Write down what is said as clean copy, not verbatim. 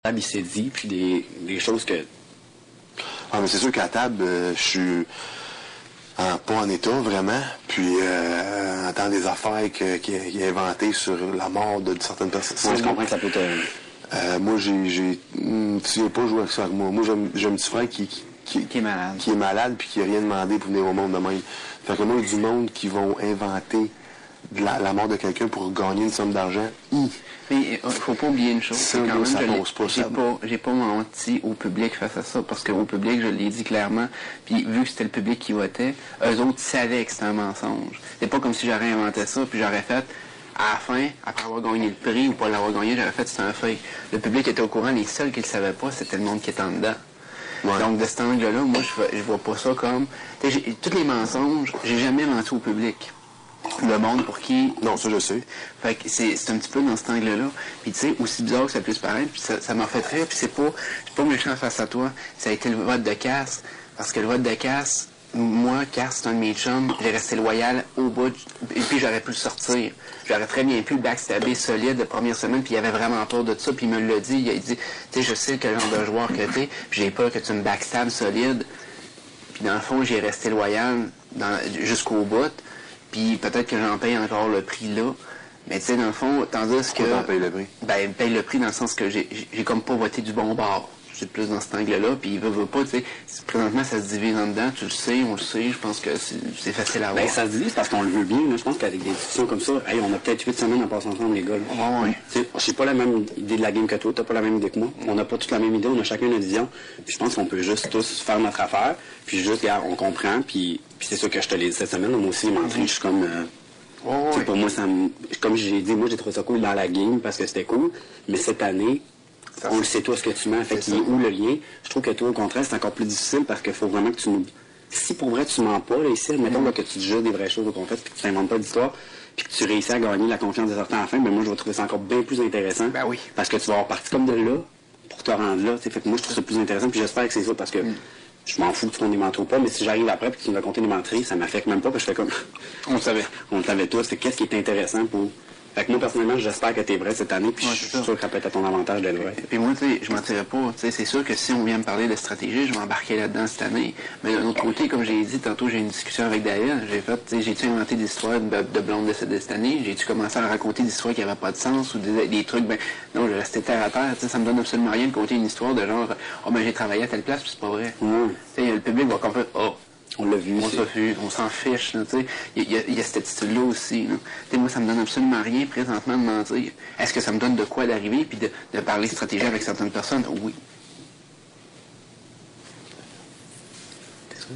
il s'est dit, puis des choses que... Ah, mais c'est sûr qu'à table, je suis pas en état, vraiment. Puis, entend des affaires qu'il a inventées sur la mort de certaines personnes. Moi, je comprends que ça peut te... moi, tu viens pas jouer avec ça avec moi. Moi, j'ai un petit frère qui est malade. Qui est malade, puis qui n'a rien demandé pour venir au monde de même. Fait que moi, il y a du monde qui vont inventer la mort de quelqu'un pour gagner une somme d'argent. Mais faut pas oublier une chose, Ça, c'est quand même, ça pose pas ça. j'ai pas menti au public face à ça, parce qu'au public, je l'ai dit clairement, puis vu que c'était le public qui votait, eux autres savaient que c'était un mensonge. C'est pas comme si j'aurais inventé ça, puis j'aurais fait, à la fin, après avoir gagné le prix ou pas l'avoir gagné, j'aurais fait, c'était un fake. Le public était au courant, les seuls qui le savaient pas, c'était le monde qui était en dedans. Ouais. Donc, de cet angle-là, moi, je vois pas ça comme... Tous les mensonges, j'ai jamais menti au public. Le monde pour qui... Non, ça, je sais. Fait que c'est un petit peu dans cet angle-là. Puis, tu sais, aussi bizarre que ça puisse paraître, puis ça m'a fait rire, puis c'est pas méchant face à toi. Ça a été le vote de Cass, parce que le vote de Cass, moi, Cass, c'est un de mes chums, j'ai resté loyal au bout, et puis j'aurais pu le sortir. J'aurais très bien pu le backstabber solide la première semaine, puis il avait vraiment peur de ça, puis il me l'a dit. Il a dit, tu sais, je sais quel genre de joueur que t'es, puis j'ai peur que tu me backstabs solide. Puis dans le fond, j'ai resté loyal jusqu'au bout, puis peut-être que j'en paye encore le prix là. Mais tu sais, dans le fond, tandis que... Pourquoi t'en payes le prix? Ben, paye le prix dans le sens que j'ai comme pas voté du bon bord. C'est plus dans cet angle-là, puis il veut pas, tu sais, présentement, ça se divise en dedans, tu le sais, on le sait, je pense que c'est facile à voir. Ben, ça se divise parce qu'on le veut bien, là. Je pense qu'avec des discussions comme ça, hey, on a peut-être 8 semaines à passer ensemble, les gars. Ouais. J'ai pas la même idée de la game que toi, t'as pas la même idée que moi. On n'a pas toute la même idée, on a chacun notre vision. Puis je pense qu'on peut juste tous faire notre affaire, puis juste, regarde, on comprend, puis c'est ça que je te l'ai dit cette semaine, moi aussi, je suis comme... Pour moi, comme j'ai dit, moi, j'ai trouvé ça cool dans la game parce que c'était cool, mais cette année... On le sait toi ce que tu mets, fait qu'il est où le lien? Je trouve que toi, au contraire, c'est encore plus difficile parce qu'il faut vraiment que tu nous... Si pour vrai tu mens pas, là, ici, admettons là, que tu dis des vraies choses au contraire, puis que tu n'inventes pas d'histoire, puis que tu réussis à gagner la confiance des certains à la fin, ben moi je vais trouver ça encore bien plus intéressant. Ben oui. Parce que tu vas avoir parti comme de là pour te rendre là. Fait que moi je trouve ça plus intéressant, puis j'espère que c'est ça parce que je m'en fous que tu comptes des menteries ou pas, mais si j'arrive après et que tu me racontes des menteries, ça m'affecte même pas, parce que je fais comme. On le savait. On le savait tous. C'est qu'est-ce qui est intéressant pour. Fait que moi, personnellement, j'espère que t'es vrai cette année, puis je suis sûr que ça peut être à ton avantage d'être vrai. Puis moi, tu sais, je mentirais pas. Tu sais, c'est sûr que si on vient me parler de stratégie, je vais embarquer là-dedans cette année. Mais d'un autre côté, comme j'ai dit tantôt, j'ai une discussion avec David. J'ai fait, tu sais, j'ai-tu inventé des histoires de blondes de cette année? J'ai-tu commencé à raconter des histoires qui n'avaient pas de sens ou des trucs, ben, non, je restais terre à terre. Tu sais, ça me donne absolument rien de compter une histoire de genre, oh, ben, j'ai travaillé à telle place, puis c'est pas vrai. Tu sais, le public va comprendre, oh. On l'a vu. On s'en fiche. Là, il y a cette attitude-là aussi. Là. Moi, ça me donne absolument rien présentement de mentir. Est-ce que ça me donne de quoi d'arriver puis de parler stratégie avec certaines personnes? Oui. C'est ça.